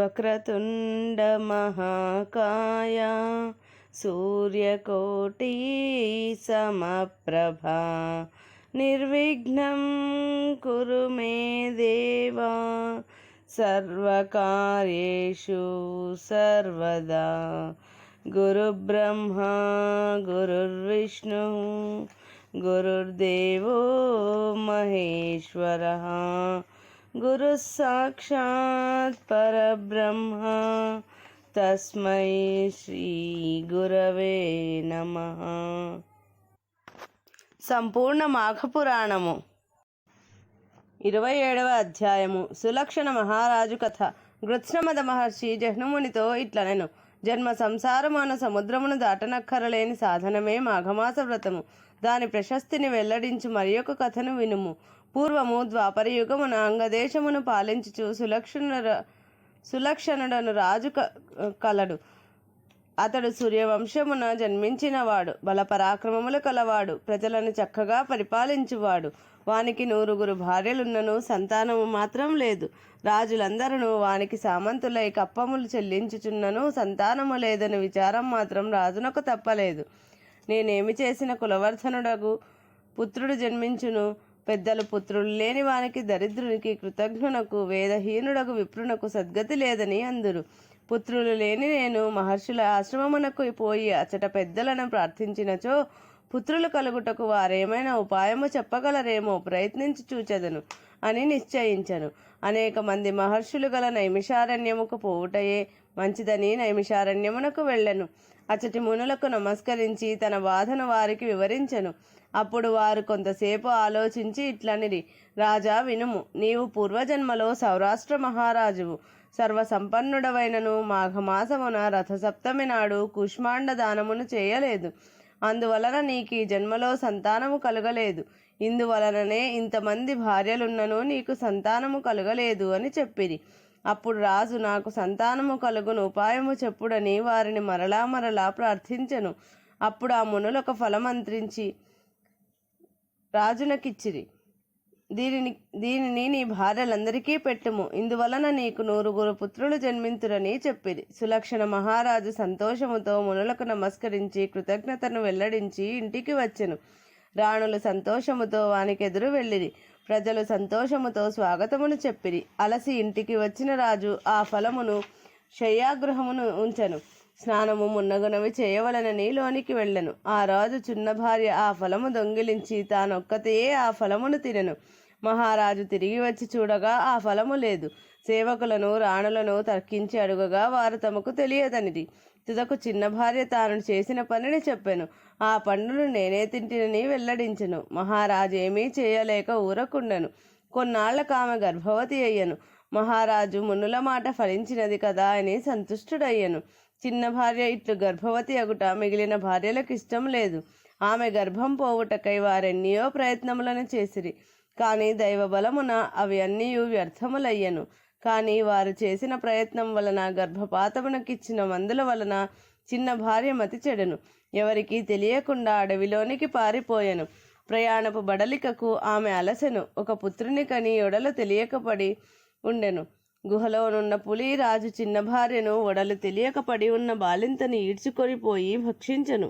వక్రతుండ మహాకాయ సూర్యకోటి సమప్రభా నిర్విఘ్నం కురు మే దేవా సర్వకార్యేషు సర్వదా. గురుబ్రహ్మా గురుర్విష్ణు గురుర్దేవో మహేశ్వరః గురుః సాక్షాత్ పరబ్రహ్మ తస్మై శ్రీ గురవే నమః. సంపూర్ణ మాఘపురాణము 27వ అధ్యాయము. సులక్షణ మహారాజు కథ. గృత్స్నమద మహర్షి జహ్నుమునితో ఇట్లనెను. జన్మ సంసారము అను సముద్రమును దాటనక్కరలేని సాధనమే మాఘమాస వ్రతము. దాని ప్రశస్తిని వెల్లడించు మరి ఒక కథను వినుము. పూర్వము ద్వాపరయుగమున అంగదేశమును పాలించుచు సులక్షణుడను రాజు కలడు. అతడు సూర్యవంశమున జన్మించినవాడు. బలపరాక్రమములు కలవాడు. ప్రజలను చక్కగా పరిపాలించువాడు. వానికి 100 భార్యలున్నను సంతానము మాత్రం లేదు. రాజులందరూ వానికి సామంతులై కప్పములు చెల్లించుచున్నను సంతానము లేదని విచారం మాత్రం రాజునకు తప్పలేదు. నేనేమి చేసిన కులవర్ధనుడగు పుత్రుడు జన్మించును? పెద్దలు పుత్రులు లేని వానికి, దరిద్రునికి, కృతజ్ఞునకు, వేదహీనుడగు విప్రునకు సద్గతి లేదని అందురు. పుత్రులు లేని నేను మహర్షుల ఆశ్రమమునకు పోయి అచట పెద్దలను ప్రార్థించినచో పుత్రులు కలుగుటకు వారేమైనా ఉపాయము చెప్పగలరేమో ప్రయత్నించి చూచెదను అని నిశ్చయించను. అనేక మంది మహర్షులు గల నైమిషారణ్యముకు పోవుటయే మంచిదని నైమిషారణ్యమునకు వెళ్ళెను. అచటి మునులకు నమస్కరించి తన బాధను వారికి వివరించెను. అప్పుడు వారు కొంతసేపు ఆలోచించి ఇట్లనిరి. రాజా వినుము. నీవు పూర్వజన్మలో సౌరాష్ట్ర మహారాజువు. సర్వసంపన్నుడవైనను మాఘమాసమున రథసప్తమి నాడు కుష్మాండ దానమును చేయలేదు. అందువలన నీకు ఈ జన్మలో సంతానము కలుగలేదు. ఇందువలననే ఇంతమంది భార్యలున్నను నీకు సంతానము కలుగలేదు అని చెప్పిరి. అప్పుడు రాజు నాకు సంతానము కలుగును ఉపాయము చెప్పుడని వారిని మరలా మరలా ప్రార్థించెను. అప్పుడు ఆ మునులకు ఫలమంత్రించి రాజునకిచ్చిరి. దీనిని నీ భార్యలందరికీ పెట్టుము. ఇందువలన నీకు 100 పుత్రులు జన్మింతురని చెప్పిరి. సులక్షణ మహారాజు సంతోషముతో మునులకు నమస్కరించి కృతజ్ఞతను వెల్లడించి ఇంటికి వచ్చెను. రాణులు సంతోషముతో వానికెదురు వెళ్ళిరి. ప్రజలు సంతోషముతో స్వాగతమును చెప్పిరి. అలసి ఇంటికి వచ్చిన రాజు ఆ ఫలమును శయ్యాగృహమును ఉంచెను. స్నానము మున్నగునవి చేయవలనని లోనికి వెళ్ళెను. ఆ రాజు చిన్న భార్య ఆ ఫలము దొంగిలించి తానొక్కతయే ఆ ఫలమును తినెను. మహారాజు తిరిగి వచ్చి చూడగా ఆ ఫలము లేదు. సేవకులను రాణులను తర్కించి అడుగగా వారు తమకు తెలియదనిది. తుదకు చిన్న భార్య తాను చేసిన పనిని చెప్పెను. ఆ పండును నేనే తింటినని వెల్లడించెను. మహారాజు ఏమీ చేయలేక ఊరకుండెను. కొన్నాళ్లకు ఆమె గర్భవతి అయ్యను. మహారాజు మునుల మాట ఫలించినది కదా అని సంతుష్టుడయ్యను. చిన్న భార్య ఇట్లు గర్భవతి అగుట మిగిలిన భార్యలకు ఇష్టం లేదు. ఆమె గర్భం పోవుటకై వారెన్నో ప్రయత్నములను చేసిరి. కానీ దైవబలమున అవి అన్నీ వ్యర్థములయ్యను. కానీ వారు చేసిన ప్రయత్నం వలన గర్భపాతమునకిచ్చిన మందుల వలన చిన్న భార్య మతి చెడెను. ఎవరికీ తెలియకుండా అడవిలోనికి పారిపోయెను. ప్రయాణపు బడలికకు ఆమె అలసెను. ఒక పుత్రుని కని ఒడలు తెలియకపడి ఉండెను. గుహలోనున్న పులి రాజు చిన్న భార్యను ఒడలు తెలియకపడి ఉన్న బాలింతని ఈడ్చుకొని పోయి భక్షించెను.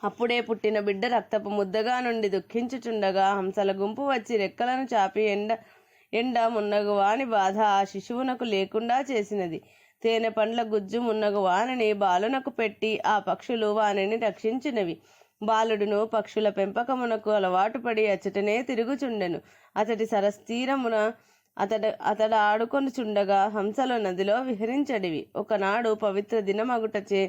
అప్పుడే పుట్టిన బిడ్డ రక్తపు ముద్దగా నుండి దుఃఖించుచుండగా హంసల గుంపు వచ్చి రెక్కలను చాపి ఎండ మున్నగు వాని బాధ ఆ శిశువునకు లేకుండా చేసినది. తేనె పండ్ల గుజ్జు మున్నగు వానిని బాలునకు పెట్టి ఆ పక్షులు వానిని రక్షించినవి. బాలుడును పక్షుల పెంపకమునకు అలవాటు పడి అచటనే తిరుగుచుండెను. అతడి సరస్తీరమున అతడు ఆడుకొనుచుండగా హంసలు నదిలో విహరించడివి. ఒకనాడు పవిత్ర దినమగుటచే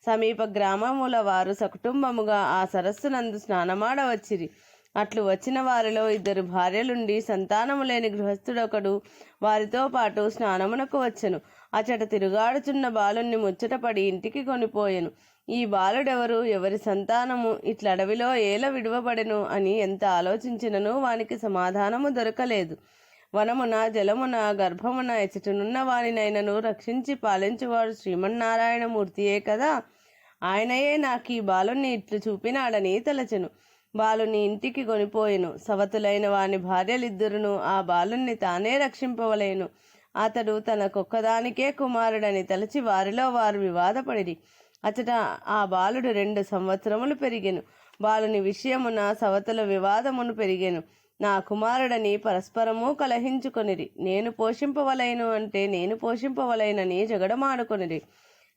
సమీప గ్రామముల వారు సకుటుంబముగా ఆ సరస్సునందు స్నానమాడవచ్చిరి. అట్లు వచ్చిన వారిలో 2 భార్యలుండి సంతానము లేని గృహస్థుడొకడు వారితో పాటు స్నానమునకు వచ్చెను. అచట తిరుగాడుచున్న బాలుణ్ణి ముచ్చటపడి ఇంటికి కొనిపోయెను. ఈ బాలుడెవరు, ఎవరి సంతానము, ఇట్లడవిలో ఏల విడువబడెను అని ఎంత ఆలోచించినను వానికి సమాధానము దొరకలేదు. వనమున జలమున గర్భమున ఎచటనున్న వానినైనను రక్షించి పాలించువాడు శ్రీమన్నారాయణమూర్తియే కదా. ఆయనయే నాకు ఈ బాలుని ఇట్లు చూపినాడని తలచెను. బాలుని ఇంటికి కొనిపోయెను. సవతులైన వాని భార్యలిద్దరును ఆ బాలుని తానే రక్షింపవలేను. అతడు తనకొక్కదానికే కుమారుడని తలచి వారిలో వారు వివాదపడిరి. అచట ఆ బాలుడు 2 సంవత్సరములు పెరిగెను. బాలుని విషయమున సవతుల వివాదమును పెరిగెను. నా కుమారుడని పరస్పరము కలహించుకొనిరి. నేను పోషింపవలైను అంటే నేను పోషింపవలైనని జగడమాడుకొనిరి.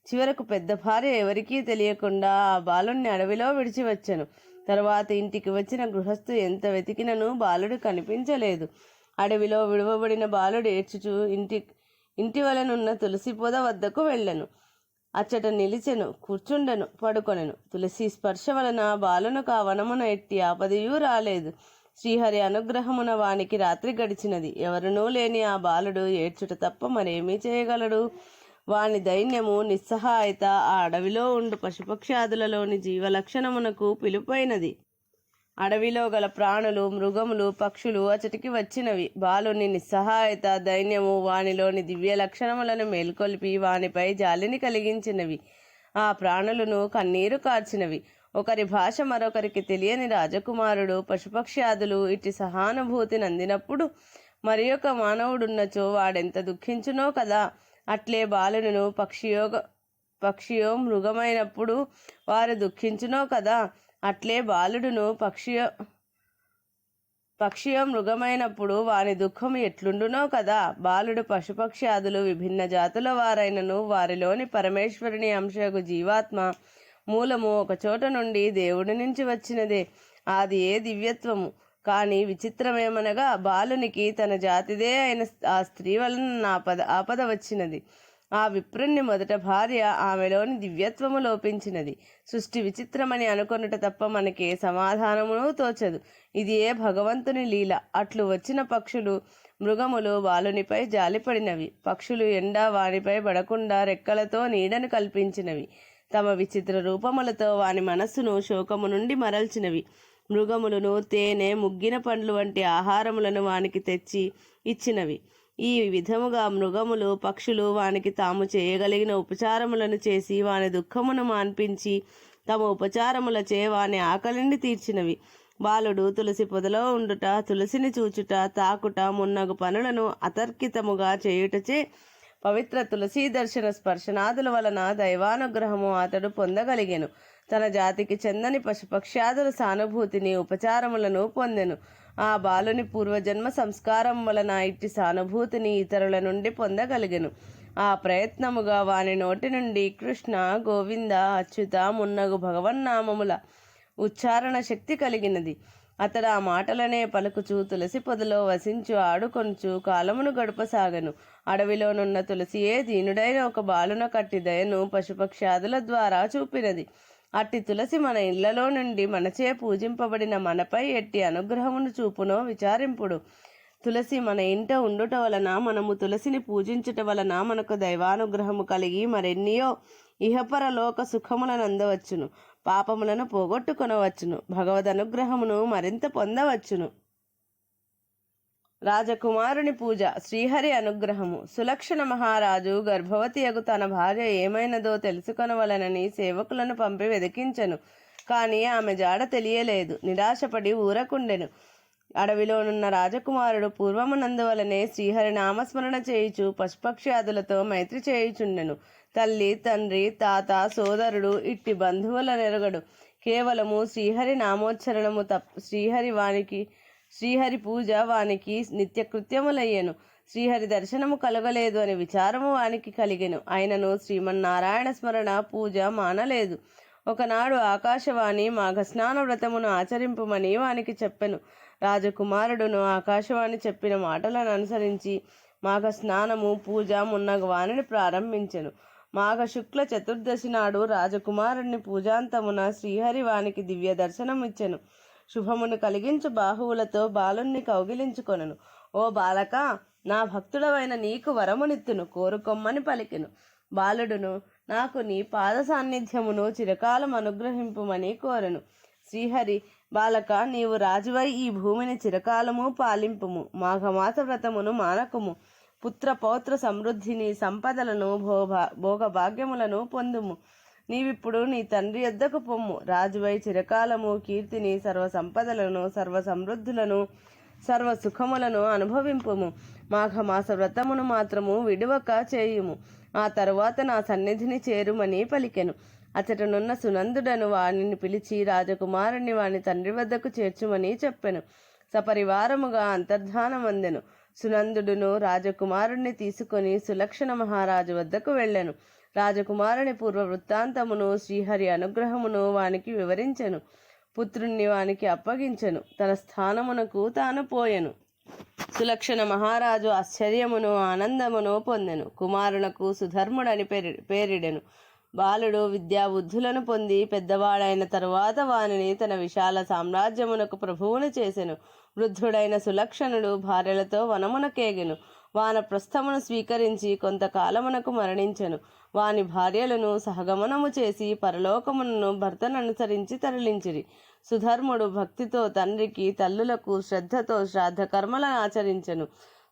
చివరకు పెద్ద భార్య ఎవరికీ తెలియకుండా ఆ బాలుణ్ణి అడవిలో విడిచివచ్చెను. తరువాత ఇంటికి వచ్చిన గృహస్థు ఎంత వెతికినను బాలుడు కనిపించలేదు. అడవిలో విడువబడిన బాలుడు ఏడ్చుచు ఇంటి వలనున్న తులసి పొద వద్దకు వెళ్ళెను. అచ్చట నిలిచెను, కూర్చుండెను, పడుకొనెను. తులసి స్పర్శ వలన బాలునకు ఆ వనమున ఎట్టి ఆపదయూ రాలేదు. శ్రీహరి అనుగ్రహమున వానికి రాత్రి గడిచినది. ఎవరునూ లేని ఆ బాలుడు ఏడ్చుట తప్ప మరేమీ చేయగలడు? వాని దైన్యము, నిస్సహాయత ఆ అడవిలో ఉండు పశుపక్షాదులలోని జీవలక్షణమునకు పిలుపైనది. అడవిలో గల ప్రాణులు, మృగములు, పక్షులు అచటికి వచ్చినవి. బాలుని నిస్సహాయత, దైన్యము వానిలోని దివ్య లక్షణములను మేల్కొల్పి వానిపై జాలిని కలిగించినవి. ఆ ప్రాణులను కన్నీరు కార్చినవి. ఒకరి భాష మరొకరికి తెలియని రాజకుమారుడు, పశుపక్ష్యాదులు ఇట్టి సహానుభూతి నందినప్పుడు మరి ఒక మానవుడున్నచో వాడెంత దుఃఖించునో కదా. అట్లే బాలును పక్షియో మృగమైనప్పుడు వారు దుఃఖించునో కదా. అట్లే బాలుడును పక్షియో మృగమైనప్పుడు వాని దుఃఖము ఎట్లుండునో కదా. బాలుడు పశుపక్ష్యాదులు విభిన్న జాతుల వారైనను వారిలోని పరమేశ్వరుని అంశకు జీవాత్మ మూలము ఒక చోట నుండి దేవుడి నుంచి వచ్చినదే. అది ఏ దివ్యత్వము. కానీ విచిత్రమేమనగా బాలునికి తన జాతిదే అయిన ఆ స్త్రీ వలన ఆపద వచ్చినది. ఆ విప్రుణ్ణి మొదట భార్య ఆమెలోని దివ్యత్వము లోపించినది. సృష్టి విచిత్రమని అనుకొనుట తప్ప మనకే సమాధానమును తోచదు. ఇది ఏ భగవంతుని లీల. అట్లు వచ్చిన పక్షులు, మృగములు బాలునిపై జాలిపడినవి. పక్షులు ఎండ వానిపై పడకుండా రెక్కలతో నీడను కల్పించినవి. తమ విచిత్ర రూపములతో వాని మనస్సును శోకము నుండి మరల్చినవి. మృగములను తేనె, ముగ్గిన పండ్లు వంటి ఆహారములను వానికి తెచ్చి ఇచ్చినవి. ఈ విధముగా మృగములు, పక్షులు వానికి తాము చేయగలిగిన ఉపచారములను చేసి వాని దుఃఖమును మాన్పించి తమ ఉపచారములచే వాని ఆకలిని తీర్చినవి. బాలుడు తులసి పొదలో ఉండుట, తులసిని చూచుట, తాకుట మున్నగు పనులను అతర్కితముగా చేయుటచే పవిత్ర తులసీ దర్శన స్పర్శనాదుల వలన దైవానుగ్రహము అతడు పొందగలిగెను. తన జాతికి చెందని పశుపక్ష్యాదుల సానుభూతిని, ఉపచారములను పొందెను. ఆ బాలుని పూర్వజన్మ సంస్కారం వలన ఇట్టి సానుభూతిని ఇతరుల నుండి పొందగలిగెను. ఆ ప్రయత్నముగా వాని నోటి నుండి కృష్ణ, గోవింద, అచ్యుత మున్నగు భగవన్నామముల ఉచ్చారణ శక్తి కలిగినది. అతడు ఆ మాటలనే పలుకుచూ తులసి పొదలో వసించు ఆడుకొనుచు కాలమును గడపసాగను. అడవిలోనున్న తులసియే దీనుడైన ఒక బాలున కట్టి దయను పశుపక్ష్యాదుల ద్వారా చూపినది. అట్టి తులసి మన ఇళ్లలో నుండి మనచే పూజింపబడిన మనపై ఎట్టి అనుగ్రహమును చూపునో విచారింపుడు. తులసి మన ఇంట ఉండుట వలన, మనము తులసిని పూజించుట వలన మనకు దైవానుగ్రహము కలిగి మరెన్నియో ఇహపరలోక సుఖములను అందవచ్చును. పాపములను పోగొట్టుకొనవచ్చును. భగవద్ అనుగ్రహమును మరింత పొందవచ్చును. రాజకుమారుని పూజ. శ్రీహరి అనుగ్రహము. సులక్షణ మహారాజు గర్భవతియగు తన భార్య ఏమైనదో తెలుసుకొనవలనని సేవకులను పంపి వెదికించెను. కానీ ఆమె జాడ తెలియలేదు. నిరాశపడి ఊరకుండెను. అడవిలోనున్న రాజకుమారుడు పూర్వమునందువలనే శ్రీహరి నామస్మరణ చేయుచు పశుపక్ష్యాదులతో మైత్రి చేయుచుండెను. తల్లి, తండ్రి, తాత, సోదరుడు ఇట్టి బంధువుల నెరగడు. కేవలము శ్రీహరి నామోచ్చరణము శ్రీహరి పూజ వానికి నిత్యకృత్యములయ్యెను. శ్రీహరి దర్శనము కలగలేదు అని విచారము వానికి కలిగెను. అయినను శ్రీమన్నారాయణ స్మరణ పూజ మానలేదు. ఒకనాడు ఆకాశవాణి మాఘస్నాన వ్రతమును ఆచరింపుమని వానికి చెప్పెను. రాజకుమారుడును ఆకాశవాణి చెప్పిన మాటలను అనుసరించి మాఘస్నానము, పూజ మున్నగు వానిని ప్రారంభించెను. మాఘ శుక్ల చతుర్దశి నాడు రాజకుమారుని పూజాంతమున శ్రీహరి వానికి దివ్య దర్శనం ఇచ్చెను. శుభమును కలిగించు బాహువులతో బాలుణ్ణి కౌగిలించుకొనెను. ఓ బాలక, నా భక్తుడవైన నీకు వరమునిత్తును, కోరుకొమ్మని పలికెను. బాలుడును నాకు నీ పాద సాన్నిధ్యమును చిరకాలం అనుగ్రహింపుమని కోరెను. శ్రీహరి, బాలక, నీవు రాజువై ఈ భూమిని చిరకాలము పాలింపుము. మాఘమాస వ్రతమును మానకుము. పుత్ర పౌత్ర సమృద్ధిని, సంపదలను, భోగభాగ్యములను పొందుము. నీవిప్పుడు నీ తండ్రి యొద్దకు పొమ్ము. రాజువై చిరకాలము కీర్తిని, సర్వ సంపదలను, సర్వ సమృద్ధులను, సర్వ సుఖములను అనుభవింపుము. మాఘమాస వ్రతమును మాత్రము విడువక చేయుము. ఆ తరువాత నా సన్నిధిని చేరుమని పలికెను. అచటనున్న సునందుడను వానిని పిలిచి రాజకుమారుని వాని తండ్రి వద్దకు చేర్చుమని చెప్పెను. సపరివారముగా అంతర్ధానమందెను. సునందుడును రాజకుమారుణ్ణి తీసుకొని సులక్షణ మహారాజు వద్దకు వెళ్ళెను. రాజకుమారుని పూర్వ వృత్తాంతమును శ్రీహరి అనుగ్రహమును వానికి వివరించెను. పుత్రుణ్ణి వానికి అప్పగించెను. తన స్థానమునకు తాను పోయెను. సులక్షణ మహారాజు ఆశ్చర్యమును ఆనందమును పొందెను. కుమారునకు సుధర్ముడని పేరిడెను. బాలుడు విద్యాబుద్ధులను పొంది పెద్దవాడైన తరువాత వానిని తన విశాల సామ్రాజ్యమునకు ప్రభువును చేసెను. వృద్ధుడైన సులక్షణుడు భార్యలతో వనమునకేగెను. వానప్రస్థమును స్వీకరించి కొంతకాలమునకు మరణించెను. వాని భార్యలను సహగమనము చేసి పరలోకమును భర్తను అనుసరించి తరలించిరి. సుధర్ముడు భక్తితో తండ్రికి తల్లులకు శ్రద్ధతో శ్రాద్ధ కర్మలను ఆచరించెను.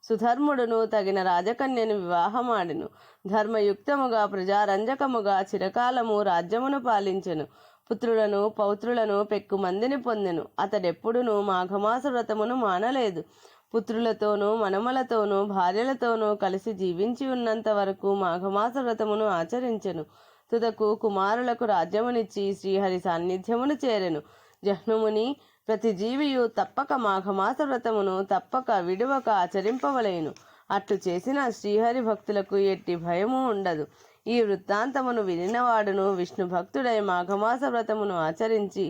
సుధర్ముడును తగిన రాజకన్యను వివాహమాడెను. ధర్మయుక్తముగా ప్రజారంజకముగా చిరకాలము రాజ్యమును పాలించెను. పుత్రులను పౌత్రులను పెక్కుమందిని పొందెను. అతడెప్పుడునూ మాఘమాస వ్రతమును మానలేదు. పుత్రులతోనూ మనమలతోనూ భార్యలతోనూ కలిసి జీవించి ఉన్నంత వరకు మాఘమాస వ్రతమును ఆచరించెను. తుదకు కుమారులకు రాజ్యమునిచ్చి శ్రీహరి సాన్నిధ్యమును చేరెను. జహ్నుముని ప్రతి జీవియు తప్పక మాఘమాస వ్రతమును తప్పక విడువక ఆచరింపవలేను. అట్లు చేసిన శ్రీహరి భక్తులకు ఎట్టి భయము ఉండదు. ఈ వృత్తాంతమును వినినవాడును విష్ణు భక్తుడై మాఘమాస వ్రతమును ఆచరించి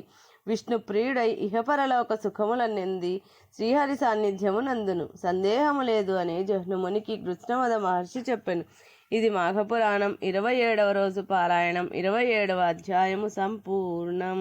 విష్ణు ప్రియుడై ఇహపరలోక సుఖములనంది శ్రీహరి సాన్నిధ్యమునందును. సందేహము లేదు అని జహ్నుమునికి కృష్ణవద మహర్షి చెప్పెను. ఇది మాఘపురాణం 27వ రోజు పారాయణం 27వ అధ్యాయము సంపూర్ణం.